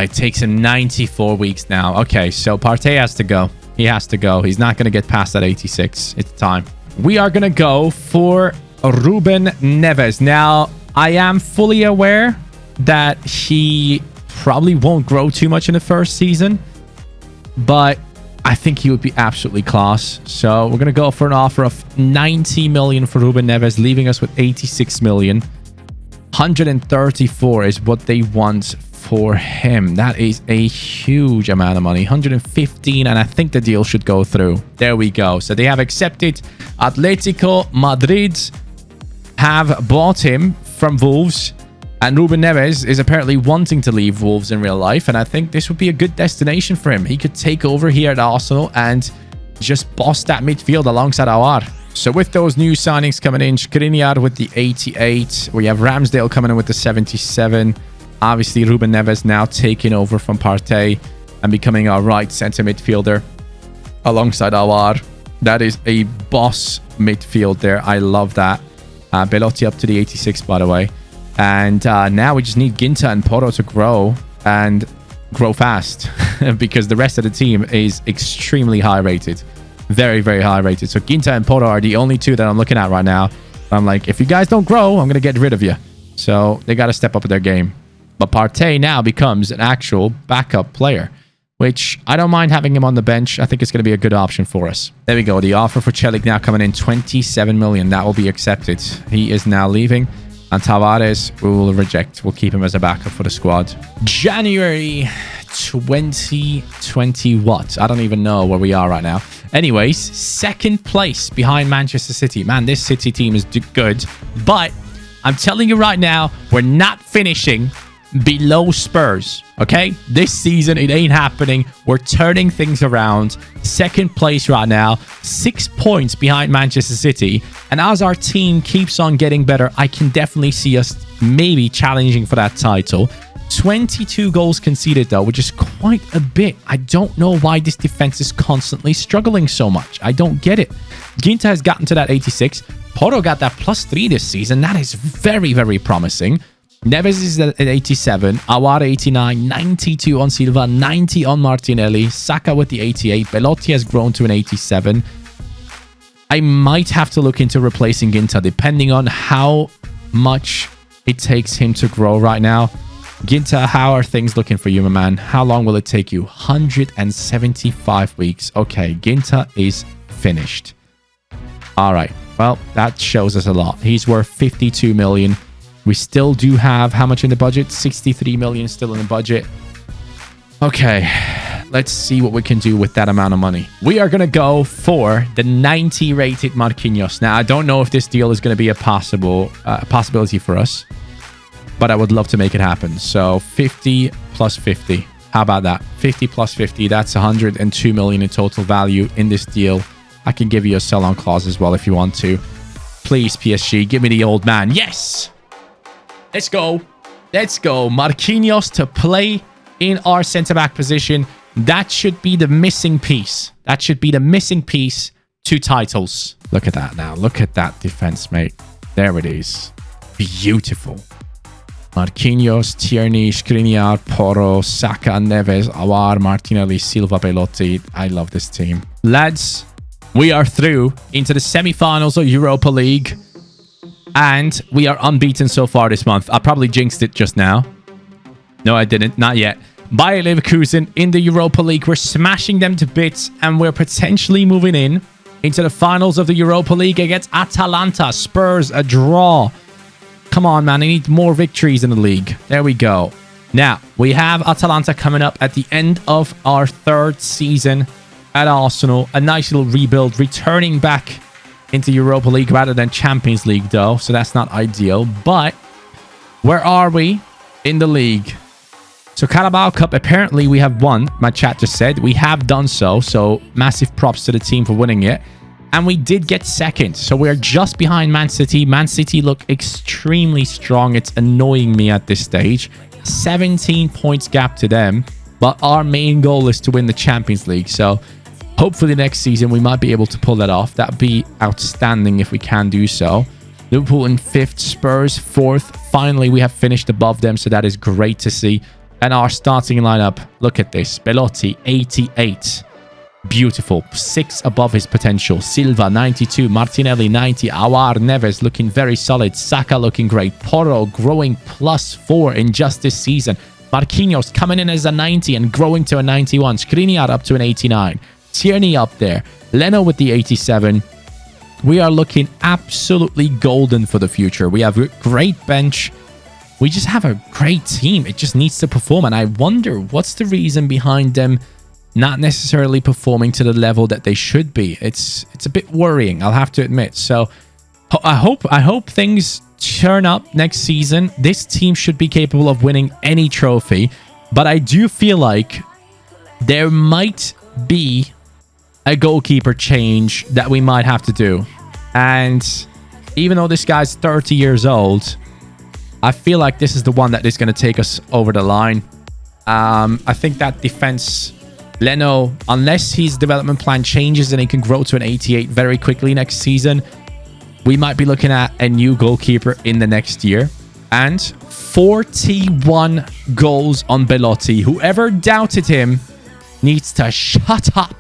It takes him 94 weeks now. Okay, so Partey has to go. He has to go. He's not going to get past that 86. It's time. We are going to go for Ruben Neves. Now, I am fully aware that he probably won't grow too much in the first season, but I think he would be absolutely class. So we're going to go for an offer of 90 million for Ruben Neves, leaving us with 86 million. 134 is what they want for him. That is a huge amount of money. 115, and I think the deal should go through. There we go. So they have accepted. Atletico Madrid have bought him from Wolves, and Ruben Neves is apparently wanting to leave Wolves in real life, and I think this would be a good destination for him. He could take over here at Arsenal and just boss that midfield alongside Aouar. So with those new signings coming in, Skriniar with the 88, we have Ramsdale coming in with the 77. Obviously, Ruben Neves now taking over from Partey and becoming our right centre midfielder alongside Aouar. That is a boss midfield there. I love that. Belotti up to the 86, by the way. And now we just need Ginta and Porro to grow and grow fast because the rest of the team is extremely high rated. Very, very high rated. So Ginta and Porro are the only two that I'm looking at right now. I'm like, if you guys don't grow, I'm going to get rid of you. So they got to step up their game. But Partey now becomes an actual backup player, which I don't mind having him on the bench. I think it's going to be a good option for us. There we go. The offer for Celik now coming in 27 million. That will be accepted. He is now leaving. And Tavares, we will reject. We'll keep him as a backup for the squad. January 2020 what? I don't even know where we are right now. Anyways, second place behind Manchester City. Man, this City team is good. But I'm telling you right now, we're not finishing below Spurs. Okay? This season, it ain't happening. We're turning things around. Second place right now. 6 points behind Manchester City. And as our team keeps on getting better, I can definitely see us maybe challenging for that title. 22 goals conceded, though, which is quite a bit. I don't know why this defense is constantly struggling so much. I don't get it. Ginta has gotten to that 86. Porro got that +3 this season. That is very, very promising. Neves is at 87. Aouar 89. 92 on Silva. 90 on Martinelli. Saka with the 88. Belotti has grown to an 87. I might have to look into replacing Ginta depending on how much it takes him to grow right now. Ginta, how are things looking for you, my man? How long will it take you? 175 weeks. Okay, Ginta is finished. All right. Well, that shows us a lot. He's worth 52 million. We still do have how much in the budget? 63 million still in the budget. Okay, let's see what we can do with that amount of money. We are going to go for the 90 rated Marquinhos. Now, I don't know if this deal is going to be a possibility for us, but I would love to make it happen. So 50 plus 50. How about that? 50 plus 50. That's 102 million in total value in this deal. I can give you a sell-on clause as well if you want to. Please, PSG, give me the old man. Yes! Let's go. Let's go. Marquinhos to play in our centre-back position. That should be the missing piece. That should be the missing piece to titles. Look at that now. Look at that defense, mate. There it is. Beautiful. Marquinhos, Tierney, Skriniar, Porro, Saka, Neves, Aouar, Martinelli, Silva, Belotti. I love this team. Lads, we are through into the semi-finals of Europa League. And we are unbeaten so far this month. I probably jinxed it just now. No, I didn't. Not yet. Bayer Leverkusen in the Europa League. We're smashing them to bits. And we're potentially moving into the finals of the Europa League against Atalanta. Spurs, a draw. Come on, man. I need more victories in the league. There we go. Now, we have Atalanta coming up at the end of our third season at Arsenal. A nice little rebuild. Returning back into Europa League rather than Champions League, though. So that's not ideal. But where are we in the league? So Carabao Cup, apparently we have won. My chat just said we have done so. So massive props to the team for winning it. And we did get second. So we're just behind Man City. Man City look extremely strong. It's annoying me at this stage. 17 points gap to them. But our main goal is to win the Champions League. So hopefully next season we might be able to pull that off. That'd be outstanding if we can do so. Liverpool in 5th, Spurs 4th. Finally, we have finished above them, so that is great to see. And our starting lineup, look at this. Belotti, 88. Beautiful. 6 above his potential. Silva, 92. Martinelli, 90. Aouar, Neves looking very solid. Saka looking great. Porro growing +4 in just this season. Marquinhos coming in as a 90 and growing to a 91. Skriniar up to an 89. Tierney up there. Leno with the 87. We are looking absolutely golden for the future. We have a great bench. We just have a great team. It just needs to perform. And I wonder what's the reason behind them not necessarily performing to the level that they should be. It's a bit worrying, I'll have to admit. So I hope things turn up next season. This team should be capable of winning any trophy. But I do feel like there might be a goalkeeper change that we might have to do. And even though this guy's 30 years old, I feel like this is the one that is going to take us over the line. I think that defense, Leno, unless his development plan changes and he can grow to an 88 very quickly next season, we might be looking at a new goalkeeper in the next year. And 41 goals on Belotti. Whoever doubted him needs to shut up.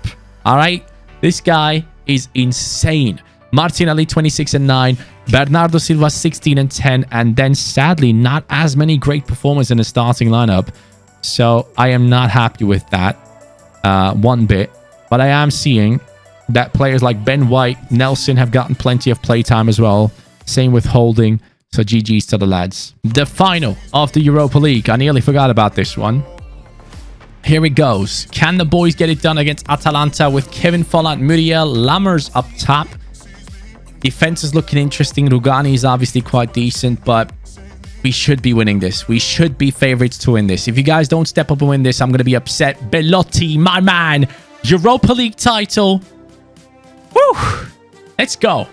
All right, this guy is insane. Martinelli 26 and 9, Bernardo Silva 16 and 10, and then sadly not as many great performers in the starting lineup. So I am not happy with that one bit. But I am seeing that players like Ben White, Nelson have gotten plenty of playtime as well. Same with Holding. So GG's to the lads. The final of the Europa League. I nearly forgot about this one. Here it goes. Can the boys get it done against Atalanta with Kevin Folland, Muriel, Lammers up top? Defense is looking interesting. Rugani is obviously quite decent, but we should be winning this. We should be favorites to win this. If you guys don't step up and win this, I'm going to be upset. Belotti, my man. Europa League title. Woo! Let's go.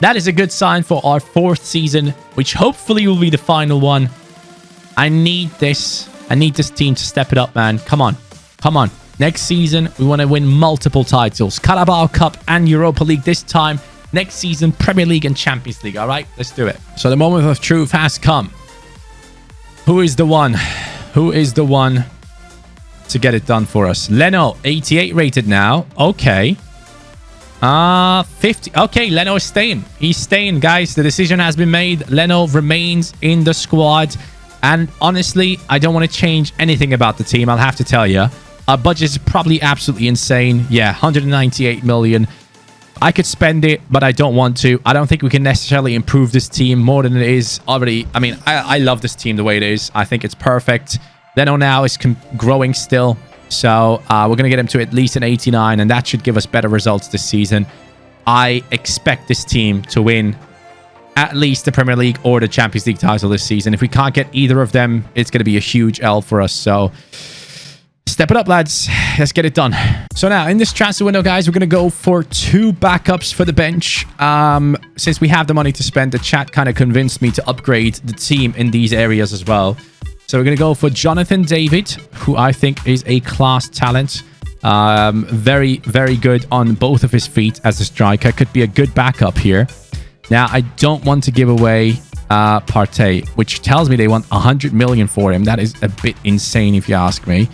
That is a good sign for our 4th season, which hopefully will be the final one. I need this. I need this team to step it up, man. Come on. Come on. Next season, we want to win multiple titles. Carabao Cup and Europa League this time. Next season, Premier League and Champions League. All right, let's do it. So the moment of truth has come. Who is the one? Who is the one to get it done for us? Leno, 88 rated now. Okay. 50. Okay, Leno is staying. He's staying, guys. The decision has been made. Leno remains in the squad. And honestly, I don't want to change anything about the team. I'll have to tell you. Our budget is probably absolutely insane. Yeah, 198 million. I could spend it, but I don't want to. I don't think we can necessarily improve this team more than it is already. I mean, I love this team the way it is. I think it's perfect. Leno now is growing still. So we're going to get him to at least an 89, and that should give us better results this season. I expect this team to win at least the Premier League or the Champions League title this season. If we can't get either of them, it's going to be a huge L for us. So step it up, lads. Let's get it done. So now in this transfer window, guys, we're going to go for 2 backups for the bench. Since we have the money to spend, the chat kind of convinced me to upgrade the team in these areas as well. So we're going to go for Jonathan David, who I think is a class talent. Very, very good on both of his feet as a striker. Could be a good backup here. Now, I don't want to give away Partey, which tells me they want 100 million for him. That is a bit insane if you ask me.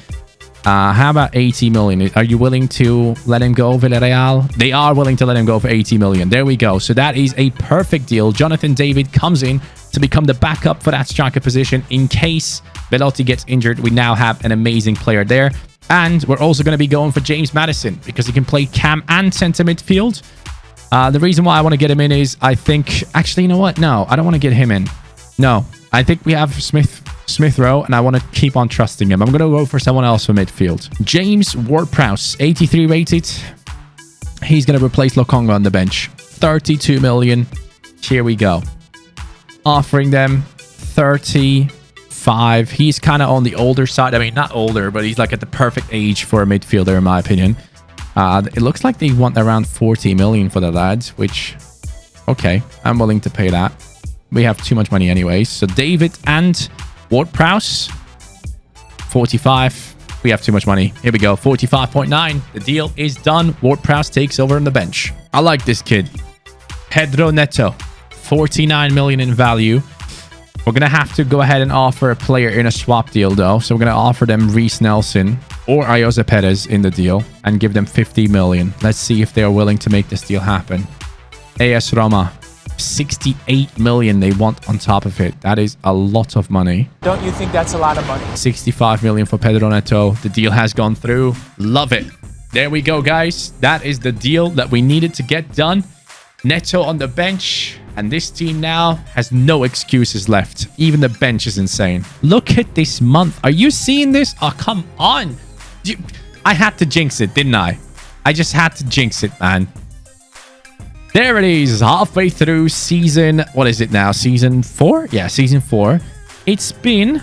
How about 80 million? Are you willing to let him go, Villarreal? They are willing to let him go for 80 million. There we go. So that is a perfect deal. Jonathan David comes in to become the backup for that striker position in case Belotti gets injured. We now have an amazing player there. And we're also going to be going for James Maddison because he can play cam and centre midfield. The reason why I want to get him in is I think... Actually, you know what? No, I don't want to get him in. No, I think we have Smith Rowe, and I want to keep on trusting him. I'm going to go for someone else for midfield. James Ward-Prowse, 83 rated. He's going to replace Lokonga on the bench. 32 million. Here we go. Offering them 35. He's kind of on the older side. I mean, not older, but he's like at the perfect age for a midfielder, in my opinion. It looks like they want around 40 million for the lads, which, okay, I'm willing to pay that. We have too much money anyways. So David and Ward-Prowse, 45. We have too much money. Here we go. 45.9. The deal is done. Ward-Prowse takes over on the bench. I like this kid. Pedro Neto, 49 million in value. We're going to have to go ahead and offer a player in a swap deal, though. So we're going to offer them Reece Nelson or Ayoze Perez in the deal and give them 50 million. Let's see if they are willing to make this deal happen. AS Roma, 68 million they want on top of it. That is a lot of money. Don't you think that's a lot of money? 65 million for Pedro Neto. The deal has gone through. Love it. There we go, guys. That is the deal that we needed to get done. Neto on the bench. And this team now has no excuses left. Even the bench is insane. Look at this month. Are you seeing this? Oh, come on. I had to jinx it, didn't I? I just had to jinx it, man. There it is. Halfway through season... What is it now? Season 4? Yeah, season 4. It's been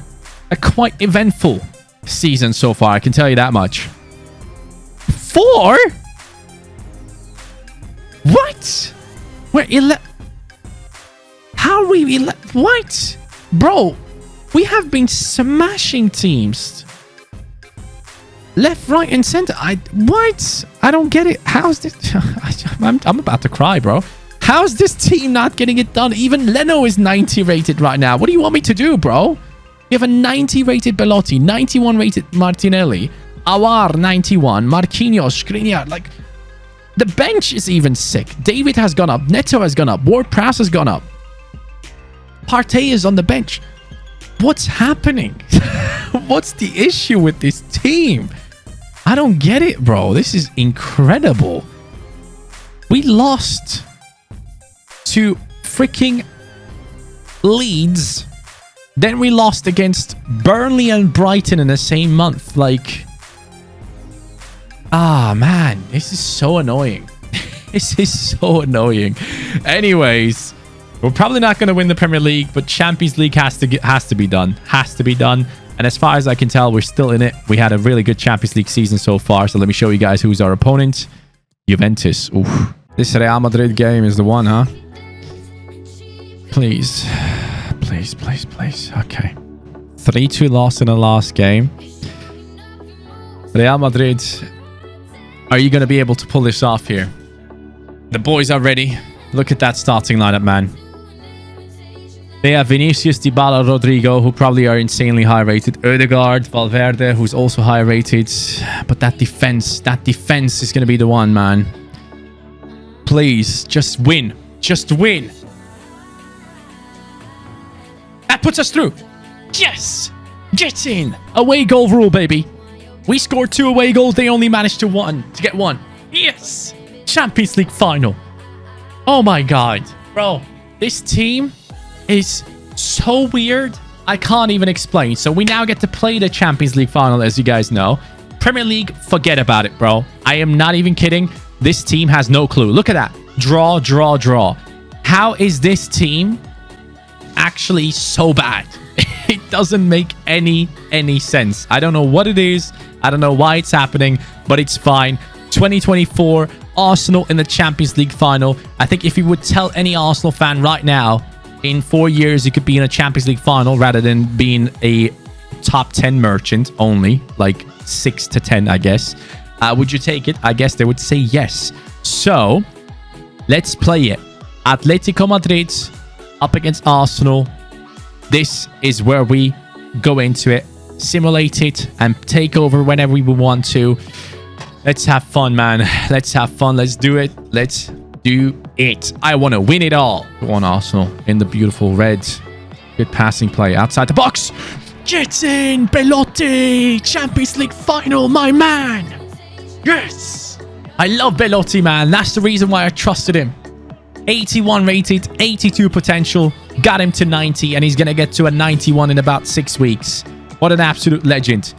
a quite eventful season so far. I can tell you that much. 4? What? We're 11... How are we... What? Bro, we have been smashing teams. Left, right, and center. What? I don't get it. How's this... I'm about to cry, bro. How's this team not getting it done? Even Leno is 90 rated right now. What do you want me to do, bro? You have a 90 rated Belotti, 91 rated Martinelli, Awar 91, Marquinhos, Skriniar. Like, the bench is even sick. David has gone up. Neto has gone up. Ward-Prowse has gone up. Partey is on the bench. What's happening? What's the issue with this team? I don't get it, bro. This is incredible. We lost to freaking Leeds. Then we lost against Burnley and Brighton in the same month. Like, man, this is so annoying. This is so annoying. Anyways, we're probably not going to win the Premier League, but Champions League has to be done. Has to be done. And as far as I can tell, we're still in it. We had a really good Champions League season so far. So let me show you guys who's our opponent. Juventus. Oof. This Real Madrid game is the one, huh? Please. Please, please, please. Okay. 3-2 loss in the last game. Real Madrid. Are you going to be able to pull this off here? The boys are ready. Look at that starting lineup, man. They have Vinicius, Dybala, Rodrigo, who probably are insanely high rated. Odegaard, Valverde, who's also high rated. But that defense is going to be the one, man. Please, just win. Just win. That puts us through. Yes. Get in. Away goal rule, baby. We scored 2 away goals. They only managed to get one. Yes. Champions League final. Oh my God. Bro, this team is so weird. I can't even explain. So we now get to play the Champions League final, as you guys know. Premier League, forget about it, bro. I am not even kidding. This team has no clue. Look at that. Draw, draw, draw. How is this team actually so bad? It doesn't make any sense. I don't know what it is. I don't know why it's happening, but it's fine. 2024, Arsenal in the Champions League final. I think if you would tell any Arsenal fan right now, in 4 years, you could be in a Champions League final rather than being a top 10 merchant only, like 6 to 10, I guess. Would you take it? I guess they would say yes. So, let's play it. Atletico Madrid up against Arsenal. This is where we go into it, simulate it, and take over whenever we want to. Let's have fun, man. Let's have fun. Let's do it. Let's do it. I want to win it all. Go on, Arsenal, in the beautiful red. Good passing play outside the box. Gets in, Belotti. Champions League final, my man. Yes. I love Belotti, man. That's the reason why I trusted him. 81 rated, 82 potential. Got him to 90, and he's going to get to a 91 in about 6 weeks. What an absolute legend.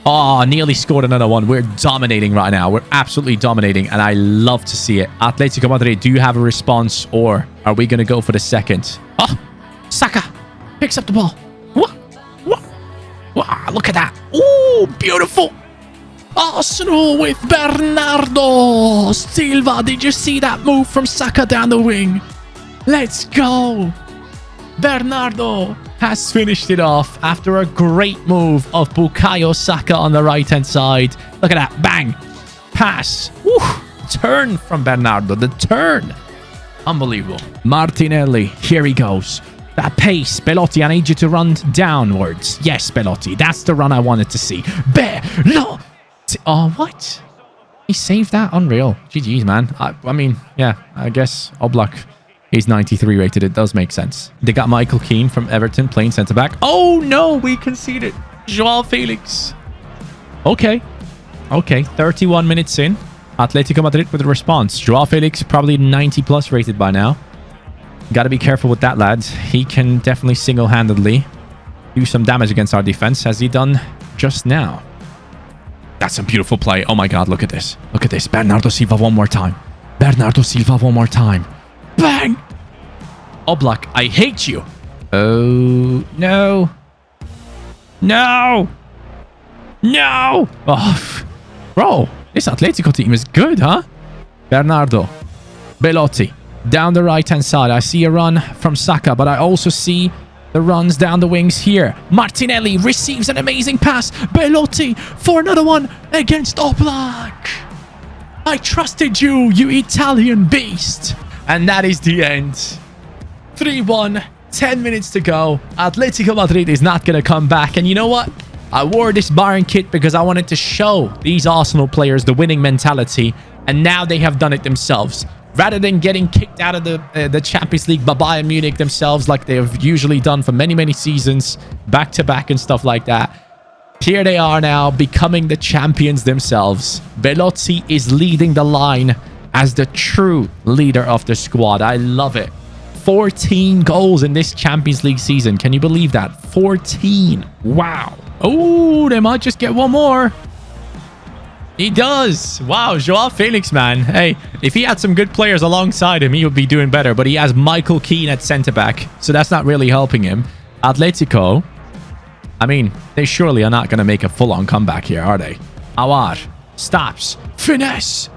Oh, nearly scored another one. We're dominating right now. We're absolutely dominating, and I love to see it. Atletico Madrid, do you have a response, or are we going to go for the second? Oh, Saka picks up the ball. What? Wow, look at that. Oh, beautiful. Arsenal with Bernardo Silva. Did you see that move from Saka down the wing? Let's go. Bernardo has finished it off after a great move of Bukayo Saka on the right-hand side. Look at that. Bang. Pass. Woo. Turn from Bernardo. The turn. Unbelievable. Martinelli. Here he goes. That pace. Belotti, I need you to run downwards. Yes, Belotti. That's the run I wanted to see. Belotti. Oh, what? He saved that? Unreal. GG's, man. I mean, yeah, I guess Oblak is 93 rated. It does make sense. They got Michael Keane from Everton playing centre-back. Oh, no, we conceded. Joao Felix. Okay. Okay, 31 minutes in. Atletico Madrid with a response. Joao Felix, probably 90+ rated by now. Got to be careful with that, lads. He can definitely single-handedly do some damage against our defense, as he done just now. That's a beautiful play. Oh my god, look at this. Look at this. Bernardo Silva one more time. Bernardo Silva one more time. Bang! Oblak, I hate you. Oh, no. No! No! Oh, bro, this Atletico team is good, huh? Bernardo. Belotti. Down the right-hand side. I see a run from Saka, but I also see the runs down the wings here. Martinelli receives an amazing pass. Belotti for another one against Oblak. I trusted you, you Italian beast. And that is the end. 3-1, 10 minutes to go. Atletico Madrid is not going to come back. And you know what? I wore this Bayern kit because I wanted to show these Arsenal players the winning mentality. And now they have done it themselves. Rather than getting kicked out of the Champions League by Bayern Munich themselves, like they have usually done for many, many seasons, back-to-back and stuff like that. Here they are now, becoming the champions themselves. Belotti is leading the line as the true leader of the squad. I love it. 14 goals in this Champions League season. Can you believe that? 14. Wow. Oh, they might just get one more. He does. Wow, Joao Felix, man. Hey, if he had some good players alongside him, he would be doing better. But he has Michael Keane at centre-back, so that's not really helping him. Atletico, I mean, they surely are not going to make a full-on comeback here, are they? Awar stops. Finesse.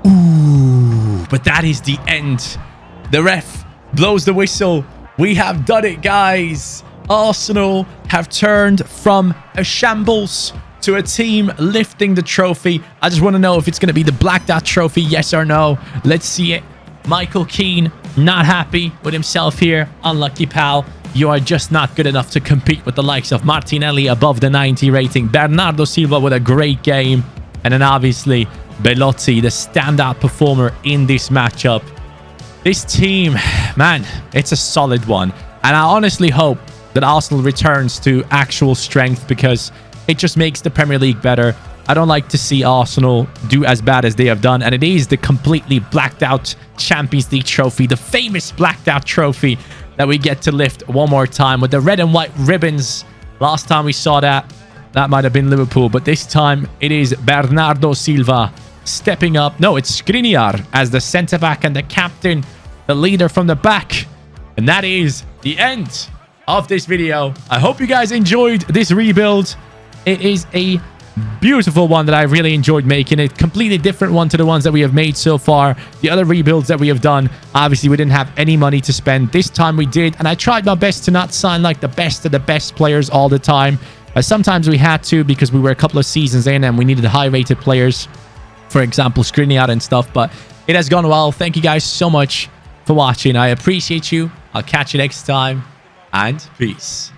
Ooh, but that is the end. The ref blows the whistle. We have done it, guys. Arsenal have turned from a shambles to a team lifting the trophy. I just want to know if it's going to be the Black Dot trophy, yes or no. Let's see it. Michael Keane, not happy with himself here. Unlucky, pal. You are just not good enough to compete with the likes of Martinelli above the 90 rating. Bernardo Silva with a great game. And then obviously Belotti, the standout performer in this matchup. This team, man, it's a solid one. And I honestly hope that Arsenal returns to actual strength because it just makes the Premier League better. I don't like to see Arsenal do as bad as they have done. And it is the completely blacked out Champions League trophy, the famous blacked out trophy that we get to lift one more time with the red and white ribbons. Last time we saw that, that might have been Liverpool. But this time it is Bernardo Silva stepping up. No, it's Skriniar as the centre-back and the captain, the leader from the back. And that is the end of this video. I hope you guys enjoyed this rebuild. It is a beautiful one that I really enjoyed making. A completely different one to the ones that we have made so far. The other rebuilds that we have done, obviously we didn't have any money to spend. This time we did, and I tried my best to not sign like the best of the best players all the time. Sometimes we had to because we were a couple of seasons in and we needed high-rated players. For example, Skriniar and stuff, but it has gone well. Thank you guys so much for watching. I appreciate you. I'll catch you next time, and peace.